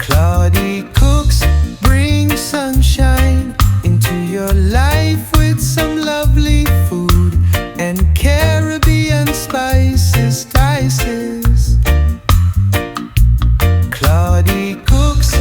Claudie cooks, bring sunshine into your life with some lovely food and Caribbean spices, spices. Claudie cooks.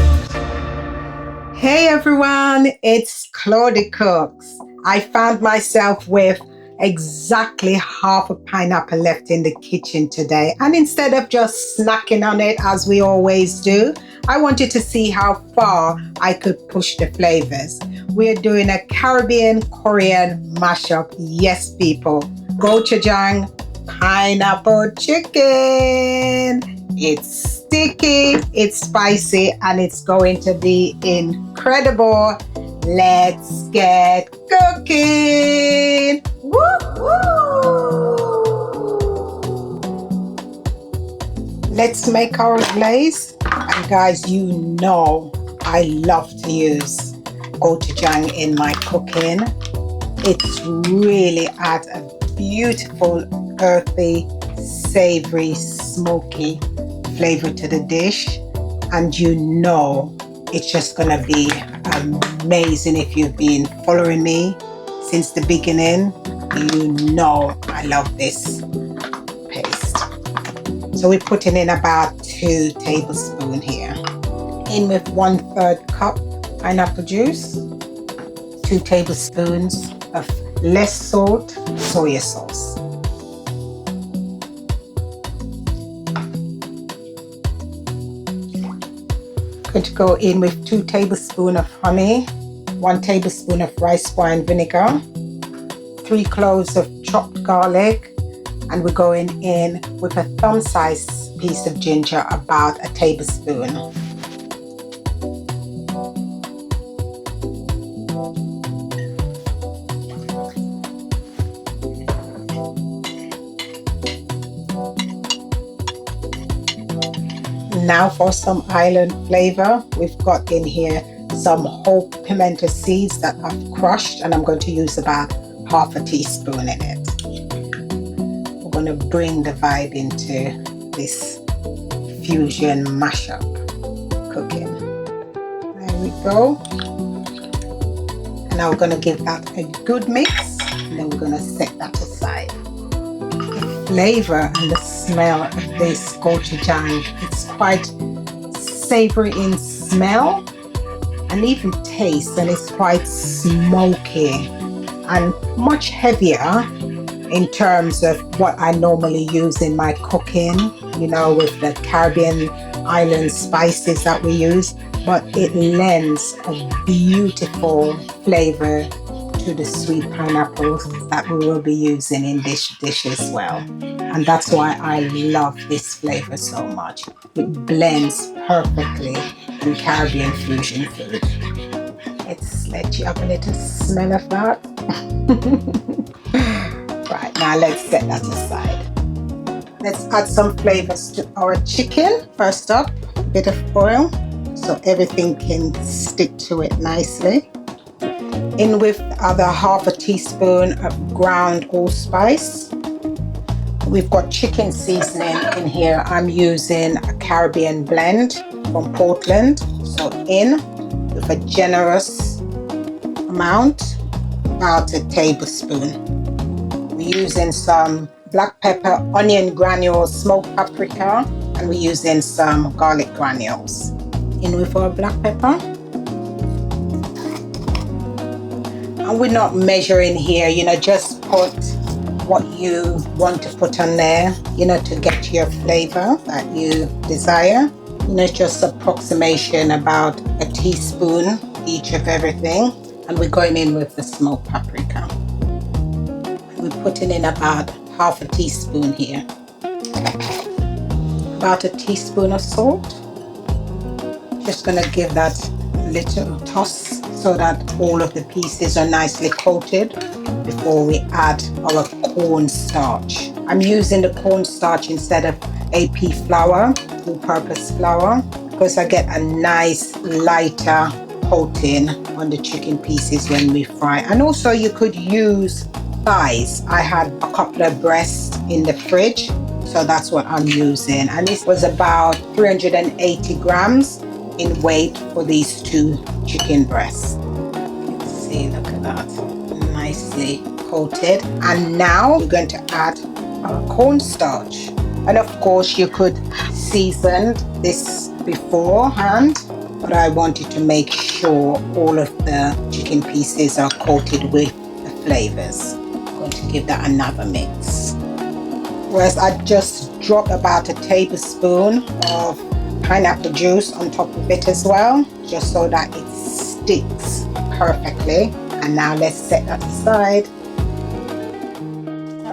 Hey everyone, it's Claudie Cooks. I found myself with exactly half a pineapple left in the kitchen today, and instead of just snacking on it as we always do, I wanted to see how far I could push the flavors. We're doing a Caribbean Korean mashup. Yes, people. Gochujang Pineapple Chicken. It's sticky, it's spicy, and it's going to be incredible. Let's get cooking. Woo-hoo! Let's make our glaze. And guys, you know I love to use gochujang in my cooking. It's really adds a beautiful, earthy, savory, smoky flavor to the dish. And you know it's just gonna be amazing. If you've been following me since the beginning, you know I love this paste. So we're putting in about 2 tablespoons here. In with 1/3 cup pineapple juice, 2 tablespoons of less salt soy sauce. Going to go in with 2 tablespoons of honey, 1 tablespoon of rice wine vinegar, 3 cloves of chopped garlic, and we're going in with a thumb-sized piece of ginger, about a tablespoon. Now for some island flavor, we've got in here some whole pimento seeds that I've crushed, and I'm going to use about 1/2 teaspoon in it. We're going to bring the vibe into this fusion mashup cooking. There we go. And now we're going to give that a good mix, and then we're going to set that aside. The flavor and the smell of this gochujang, it's quite savory in smell and even taste, and it's quite smoky and much heavier in terms of what I normally use in my cooking, you know, with the Caribbean island spices that we use, but it lends a beautiful flavor to the sweet pineapples that we will be using in this dish as well. And that's why I love this flavor so much. It blends perfectly in Caribbean fusion food. Let's let you have a little smell of that. Right, now let's set that aside. Let's add some flavors to our chicken. First up, a bit of oil so everything can stick to it nicely. In with the other 1/2 teaspoon of ground allspice. We've got chicken seasoning in here. I'm using a Caribbean blend from Portland. So in with a generous amount, about a tablespoon. We're using some black pepper, onion granules, smoked paprika, and we're using some garlic granules. In with our black pepper. And we're not measuring here, you know, just put what you want to put on there, you know, to get your flavor that you desire. You know, it's just approximation, about a teaspoon each of everything. And we're going in with the smoked paprika. We're putting in about 1/2 teaspoon here. About a teaspoon of salt. Just gonna give that a little toss so that all of the pieces are nicely coated before we add our cornstarch. I'm using the cornstarch instead of AP flour, all-purpose flour, because I get a nice lighter coating on the chicken pieces when we fry. And also you could use thighs. I had a couple of breasts in the fridge, so that's what I'm using. And this was about 380 grams. in weight for these 2 chicken breasts. See, look at that, nicely coated. And now we're going to add our cornstarch, and of course you could season this beforehand, but I wanted to make sure all of the chicken pieces are coated with the flavors. I'm going to give that another mix. Whereas I just drop about a tablespoon of pineapple juice on top of it as well, just so that it sticks perfectly. And now let's set that aside.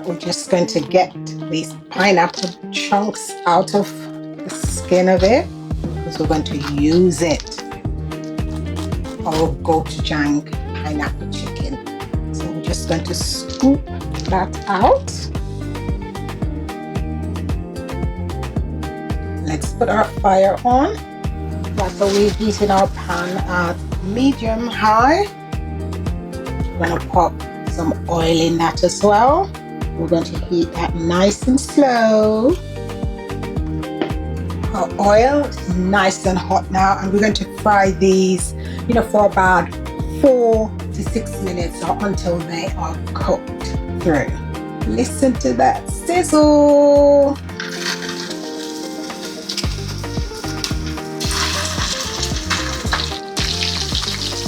We're just going to get these pineapple chunks out of the skin of it, because we're going to use it our gochujang pineapple chicken. So we're just going to scoop that out. Let's put our fire on. After we're heating our pan at medium high, we're going to pop some oil in that as well. We're going to heat that nice and slow. Our oil is nice and hot now, and we're going to fry these, for about 4 to 6 minutes, or until they are cooked through. Listen to that sizzle.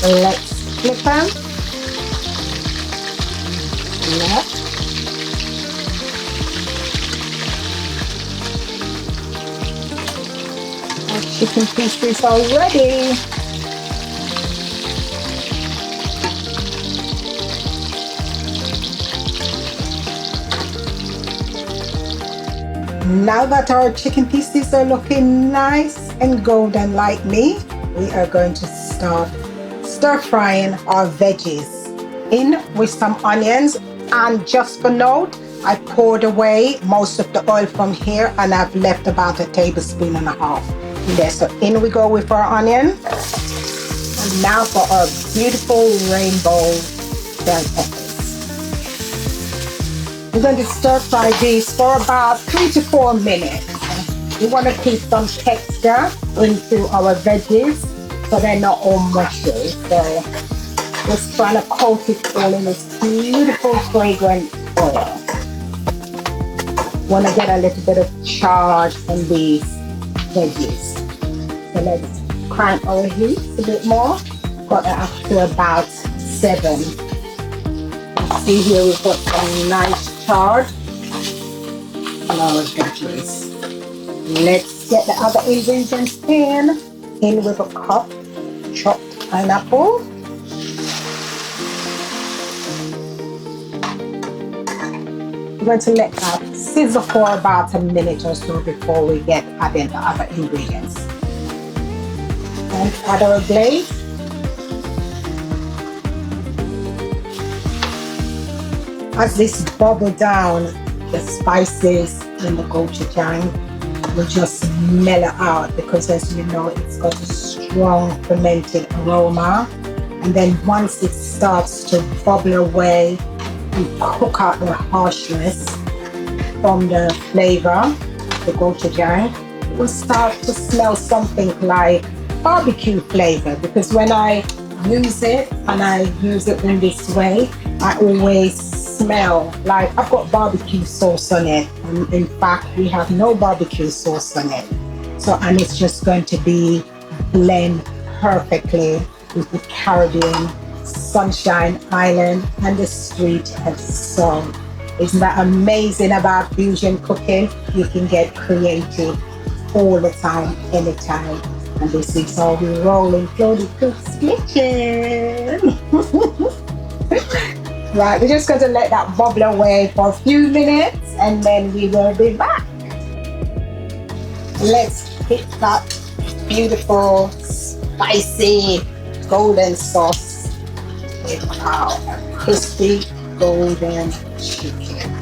Let's flip them. Left. Our chicken pieces are ready. Now that our chicken pieces are looking nice and golden like me, we are going to start stir frying our veggies in with some onions. And just for note, I poured away most of the oil from here, and I've left about a tablespoon and a half in there. So in we go with our onion. And now for our beautiful rainbow bell peppers. We're going to stir fry these for about 3 to 4 minutes. We want to keep some texture into our veggies so they're not all mushy. So just trying to coat it all in this beautiful fragrant oil. Want to get a little bit of charge on these veggies. So let's crank our heat a bit more. Got it up to about 7. See here we've got some nice charge on our veggies. Let's get the other ingredients in with a cup chopped pineapple. We're going to let that sizzle for about a minute or so before we get adding the other ingredients. And add our glaze. As this bubble down, the spices in the gochujang will just mellow out, because as you know, it's got a strong fermented aroma. And then once it starts to bubble away and cook out the harshness from the flavor, the gochujang, it will start to smell something like barbecue flavor. Because when I use it, and I use it in this way, I always smell like I've got barbecue sauce on it. And in fact, we have no barbecue sauce on it. So, and it's just going to be blend perfectly with the Caribbean, Sunshine Island, and the street of song. Isn't that amazing about fusion cooking? You can get creative all the time, anytime. And this is how we roll in Claudie Cook's Kitchen. Right, we're just going to let that bubble away for a few minutes, and then we will be back. Let's hit that beautiful, spicy, golden sauce with our crispy, golden chicken.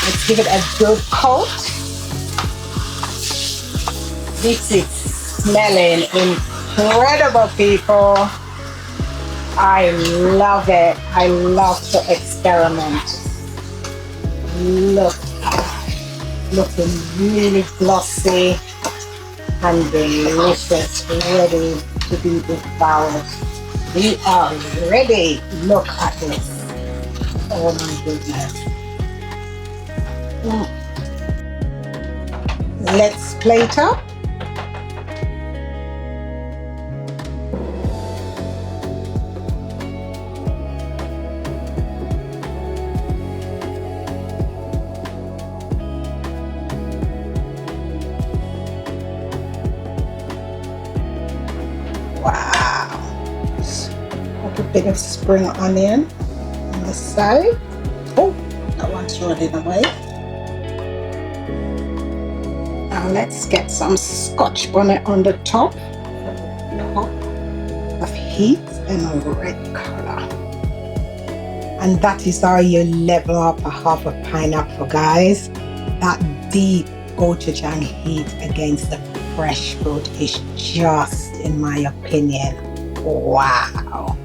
Let's give it a good coat. This is smelling incredible, people. I love it. I love to experiment. Looking really glossy, and delicious, ready to be devoured. We are ready. Look at this. Oh my goodness. Let's plate up. Wow. Put a bit of spring onion on the side. Oh, that one's running away. Now let's get some Scotch bonnet on the top. Pop of heat and a red color. And that is how you level up a half a pineapple, guys. That deep gochujang heat against the fresh fruit is just, in my opinion, wow.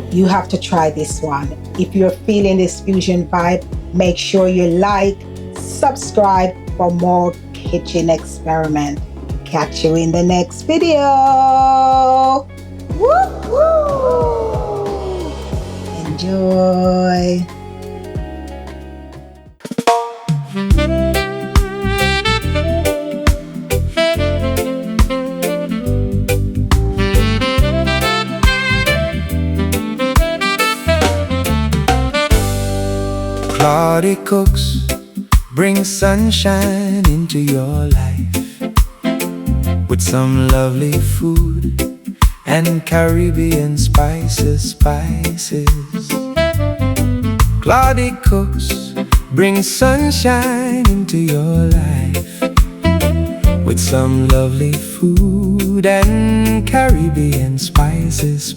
You have to try this one. If you're feeling this fusion vibe, make sure you like, subscribe for more kitchen experiment. Catch you in the next video. Woo woo! Enjoy. Claudie cooks, brings sunshine into your life with some lovely food and Caribbean spices. Claudie cooks, brings sunshine into your life with some lovely food and Caribbean spices.